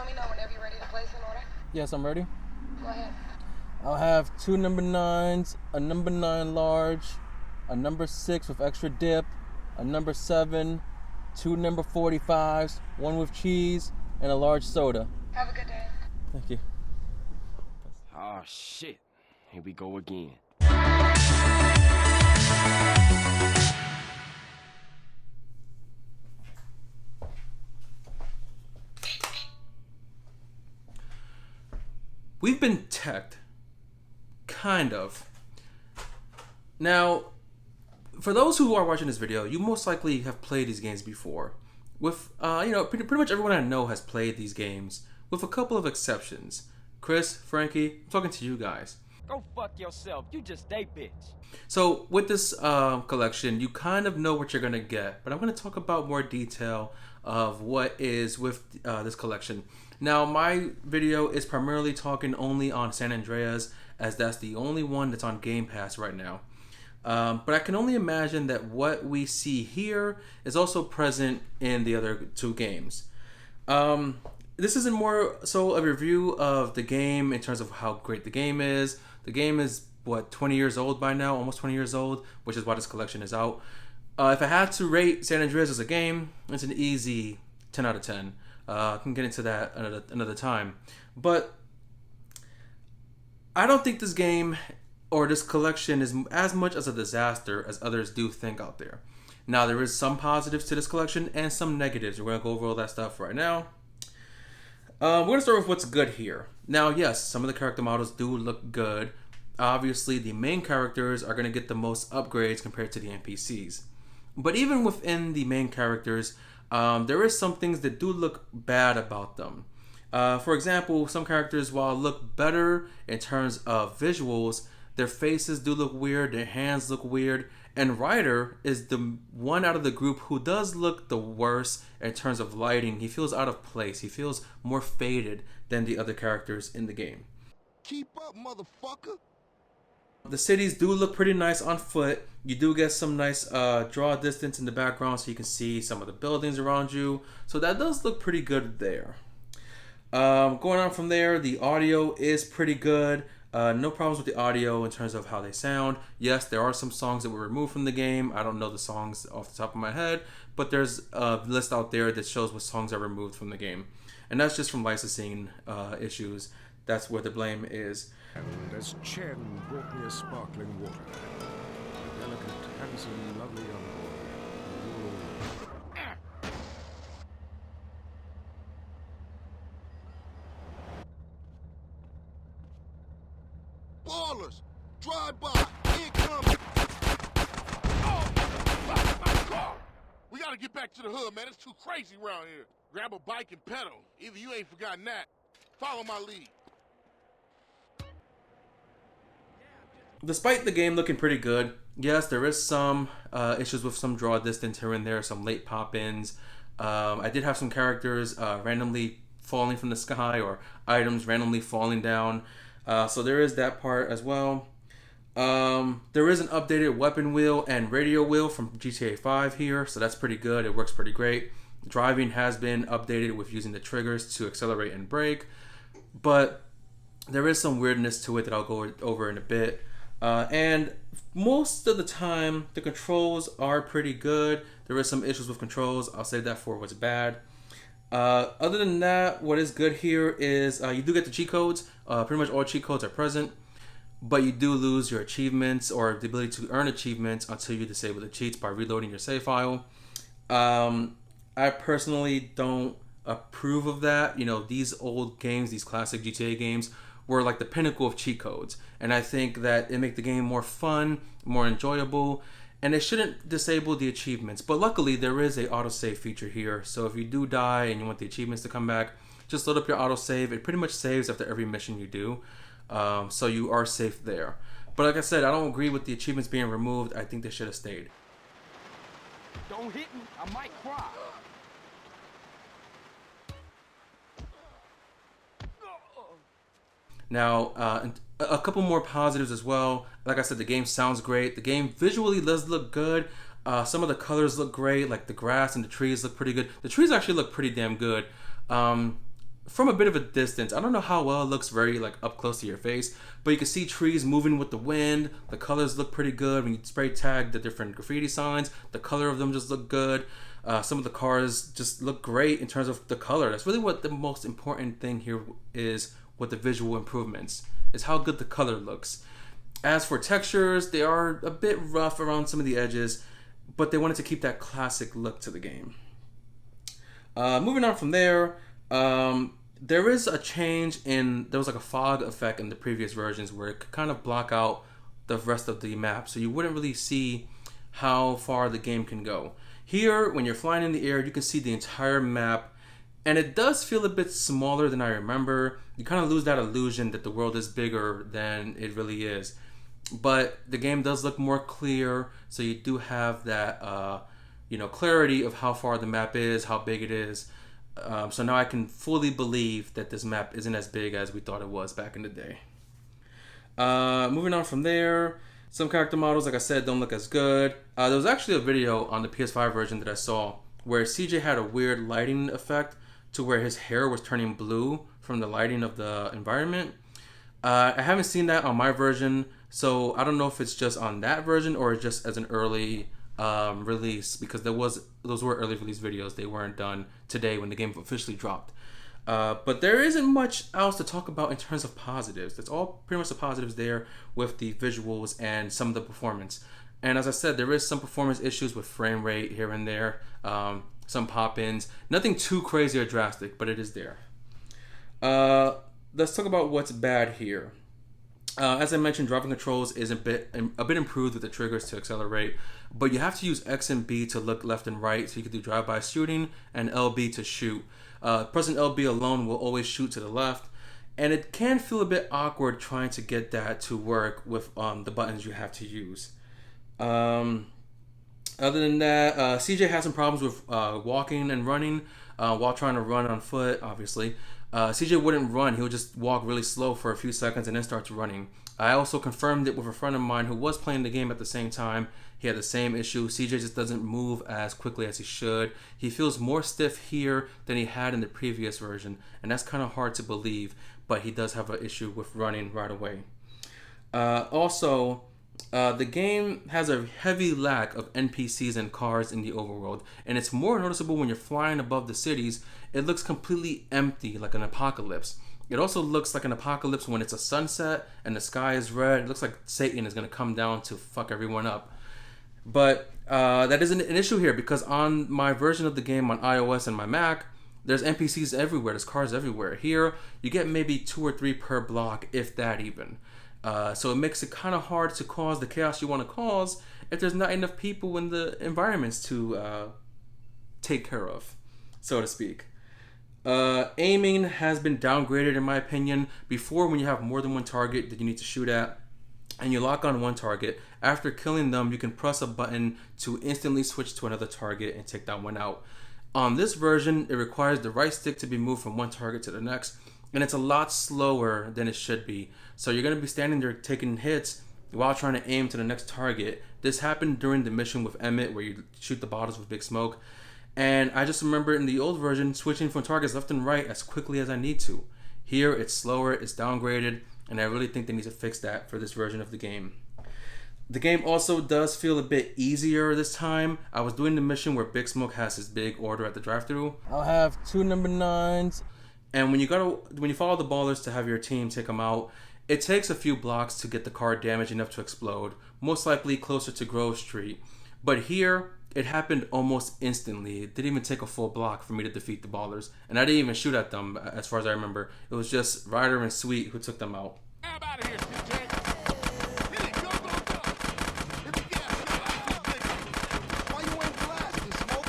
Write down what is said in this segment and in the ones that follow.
let me know whenever you're ready to place an order. Yes, I'm ready. Go ahead. I'll have 2 number 9s, a number 9 large, a number 6 with extra dip, a number 7, 2 number 45s, 1 with cheese, and a large soda. Have a good day. Thank you. Oh, shit. Here we go again. We've been teched. Kind of. Now, for those who are watching this video, you most likely have played these games before. With, pretty much everyone I know has played these games, with a couple of exceptions. Chris, Frankie, I'm talking to you guys. Go fuck yourself. You just a bitch. So, with this collection, you kind of know what you're going to get, but I'm going to talk about more detail of what is with this collection. Now, my video is primarily talking only on San Andreas, as that's the only one that's on Game Pass right now. But I can only imagine that what we see here is also present in the other 2 games. This isn't more so a review of the game in terms of how great the game is. The game is, 20 years old by now, almost 20 years old, which is why this collection is out. If I had to rate San Andreas as a game, it's an easy 10 out of 10. I can get into that another time. But I don't think this game or this collection is as much as a disaster as others do think out there. Now, there is some positives to this collection and some negatives. We're going to go over all that stuff right now. We're going to start with what's good here. Now, yes, some of the character models do look good. Obviously, the main characters are going to get the most upgrades compared to the NPCs. But even within the main characters, there is some things that do look bad about them. For example, some characters, while look better in terms of visuals, their faces do look weird, their hands look weird, and Ryder is the one out of the group who does look the worst in terms of lighting. He feels out of place. He feels more faded than the other characters in the game. Keep up, motherfucker! The cities do look pretty nice on foot. You do get some nice draw distance in the background so you can see some of the buildings around you. So that does look pretty good there. Going on from there, the audio is pretty good. No problems with the audio in terms of how they sound. Yes, there are some songs that were removed from the game. I don't know the songs off the top of my head, but there's a list out there that shows what songs are removed from the game. And that's just from licensing issues. That's where the blame is. And as Chen brought me a sparkling water, a delicate, handsome, lovely young boy. Ballers! Drive by! Incoming! Oh! My car! We gotta get back to the hood, man. It's too crazy around here. Grab a bike and pedal. Either you ain't forgotten that. Follow my lead. Despite the game looking pretty good, yes, there is some issues with some draw distance here and there, some late pop-ins. I did have some characters randomly falling from the sky or items randomly falling down. So there is that part as well. There is an updated weapon wheel and radio wheel from GTA 5 here, so that's pretty good. It works pretty great. Driving has been updated with using the triggers to accelerate and brake, but there is some weirdness to it that I'll go over in a bit. And most of the time, the controls are pretty good. There is some issues with controls. I'll save that for what's bad. Other than that, what is good here is you do get the cheat codes. Pretty much all cheat codes are present, but you do lose your achievements or the ability to earn achievements until you disable the cheats by reloading your save file. I personally don't approve of that. You know, these old games, these classic GTA games, were like the pinnacle of cheat codes, and I think that it make the game more fun, more enjoyable, and it shouldn't disable the achievements. But luckily there is a autosave feature here, so if you do die and you want the achievements to come back, just load up your autosave. It pretty much saves after every mission you do, so you are safe there. But like I said, I don't agree with the achievements being removed. I think they should have stayed. Don't hit me, I might cry. Now, a couple more positives as well. Like I said, the game sounds great. The game visually does look good. Some of the colors look great, like the grass and the trees look pretty good. The trees actually look pretty damn good. from a bit of a distance. I don't know how well it looks very like up close to your face, but you can see trees moving with the wind. The colors look pretty good. When you spray tag the different graffiti signs, the color of them just look good. Some of the cars just look great in terms of the color. That's really what the most important thing here is with the visual improvements, is how good the color looks. As for textures, they are a bit rough around some of the edges, but they wanted to keep that classic look to the game. Moving on from there, there is a change there was like a fog effect in the previous versions where it could kind of block out the rest of the map, so you wouldn't really see how far the game can go. Here, when you're flying in the air, you can see the entire map, and it does feel a bit smaller than I remember. You kind of lose that illusion that the world is bigger than it really is. But the game does look more clear, so you do have that clarity of how far the map is, how big it is. So now I can fully believe that this map isn't as big as we thought it was back in the day. Moving on from there, some character models, like I said, don't look as good. There was actually a video on the PS5 version that I saw where CJ had a weird lighting effect to where his hair was turning blue from the lighting of the environment. I haven't seen that on my version, so I don't know if it's just on that version or just as an early release, because those were early release videos. They weren't done today when the game officially dropped. But there isn't much else to talk about in terms of positives. That's all pretty much the positives there with the visuals and some of the performance. And as I said, there is some performance issues with frame rate here and there, some pop-ins. Nothing too crazy or drastic, but it is there. Let's talk about what's bad here. As I mentioned, driving controls is a bit improved with the triggers to accelerate, but you have to use X and B to look left and right, so you can do drive-by shooting, and LB to shoot. Pressing LB alone will always shoot to the left, and it can feel a bit awkward trying to get that to work with the buttons you have to use. Other than that, CJ has some problems with walking and running while trying to run on foot, obviously. CJ wouldn't run, he would just walk really slow for a few seconds and then starts running. I also confirmed it with a friend of mine who was playing the game at the same time. He had the same issue. CJ just doesn't move as quickly as he should. He feels more stiff here than he had in the previous version, and that's kind of hard to believe, but he does have an issue with running right away. The game has a heavy lack of NPCs and cars in the overworld, and it's more noticeable when you're flying above the cities. It looks completely empty, like an apocalypse. It also looks like an apocalypse when it's a sunset and the sky is red. It looks like Satan is going to come down to fuck everyone up. But that isn't an issue here, because on my version of the game on iOS and my Mac, there's NPCs everywhere, there's cars everywhere. Here, you get maybe 2 or 3 per block, if that even. So it makes it kind of hard to cause the chaos you want to cause if there's not enough people in the environments to take care of, so to speak. Aiming has been downgraded in my opinion. Before, when you have more than one target that you need to shoot at, and you lock on one target, after killing them, you can press a button to instantly switch to another target and take that one out. On this version, it requires the right stick to be moved from one target to the next, and it's a lot slower than it should be. So you're going to be standing there taking hits while trying to aim to the next target. This happened during the mission with Emmett, where you shoot the bottles with Big Smoke. And I just remember in the old version switching from targets left and right as quickly as I need to. Here it's slower, it's downgraded, and I really think they need to fix that for this version of the game. The game also does feel a bit easier this time. I was doing the mission where Big Smoke has his big order at the drive-thru. I'll have 2 number 9s. And when you follow the ballers to have your team take them out, it takes a few blocks to get the car damaged enough to explode, most likely closer to Grove Street. But here, it happened almost instantly. It didn't even take a full block for me to defeat the ballers. And I didn't even shoot at them, as far as I remember. It was just Ryder and Sweet who took them out. I'm out of here, CJ. Hit it, go, go, go. Hit the gas, yo, I keep thinking. Why you ain't blasting, Smoke?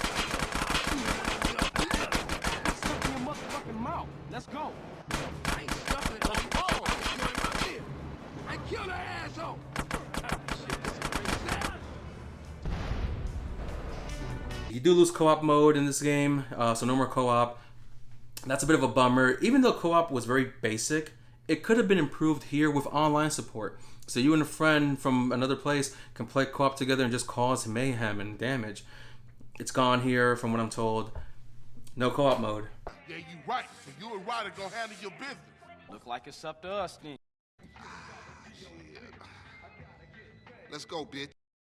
Stuck in your motherfucking mouth. Let's go. I ain't stuffing it like balls. It's going in my ear. I killed her asshole. Shit, this is pretty sad. You do lose co-op mode in this game, so no more co-op. That's a bit of a bummer. Even though co-op was very basic, it could have been improved here with online support. So you and a friend from another place can play co-op together and just cause mayhem and damage. It's gone here from what I'm told. No co-op mode. Yeah, you right. So you and Ryder gonna handle your business. Look like it's up to us then. Let's go, bitch.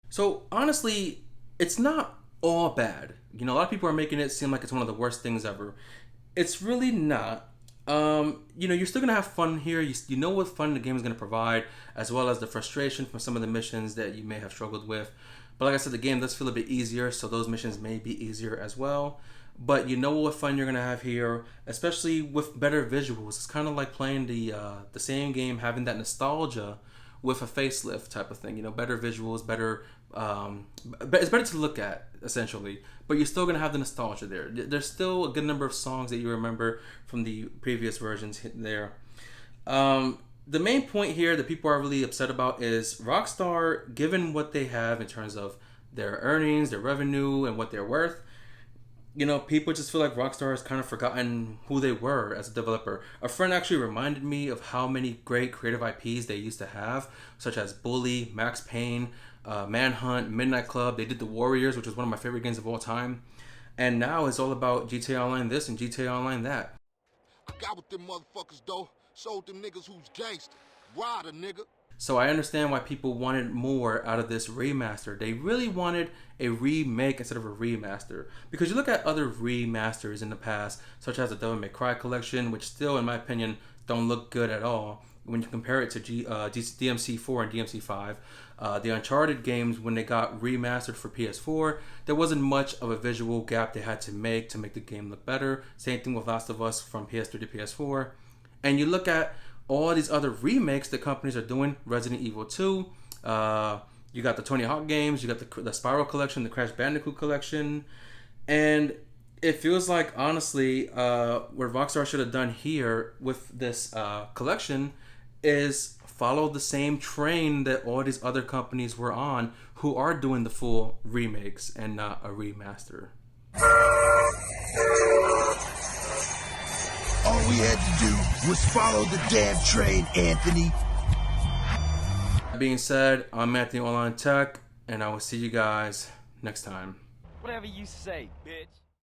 So honestly, it's not all bad. You know, a lot of people are making it seem like it's one of the worst things ever. It's really not. You know, you're still gonna have fun here. You know what fun the game is gonna provide, as well as the frustration from some of the missions that you may have struggled with. But like I said, the game does feel a bit easier, so those missions may be easier as well. But you know what fun you're gonna have here, especially with better visuals. It's kind of like playing the same game, having that nostalgia with a facelift type of thing. You know, better visuals, better. It's better to look at essentially, but you're still gonna have the nostalgia there. There's still a good number of songs that you remember from the previous versions there. The main point here that people are really upset about is Rockstar, given what they have in terms of their earnings, their revenue, and what they're worth. You know, people just feel like Rockstar has kind of forgotten who they were as a developer. A friend actually reminded me of how many great creative IPs they used to have, such as Bully, Max Payne, Manhunt, Midnight Club. They did The Warriors, which was one of my favorite games of all time. And now it's all about GTA Online this and GTA Online that. I got with them motherfuckers, though. Sold them niggas who's gangster. Ryder, nigga. So I understand why people wanted more out of this remaster. They really wanted a remake instead of a remaster. Because you look at other remasters in the past, such as the Devil May Cry collection, which still, in my opinion, don't look good at all. When you compare it to DMC4 and DMC5, the Uncharted games, when they got remastered for PS4, there wasn't much of a visual gap they had to make the game look better. Same thing with Last of Us from PS3 to PS4. And you look at all these other remakes that companies are doing, Resident Evil 2, you got the Tony Hawk games, you got the Spyro collection, the Crash Bandicoot collection, and it feels like, honestly, what Rockstar should have done here with this collection is follow the same train that all these other companies were on who are doing the full remakes and not a remaster. All we had to do was follow the damn train, Anthony. That being said, I'm Anthony Olan Tech, and I will see you guys next time. Whatever you say, bitch.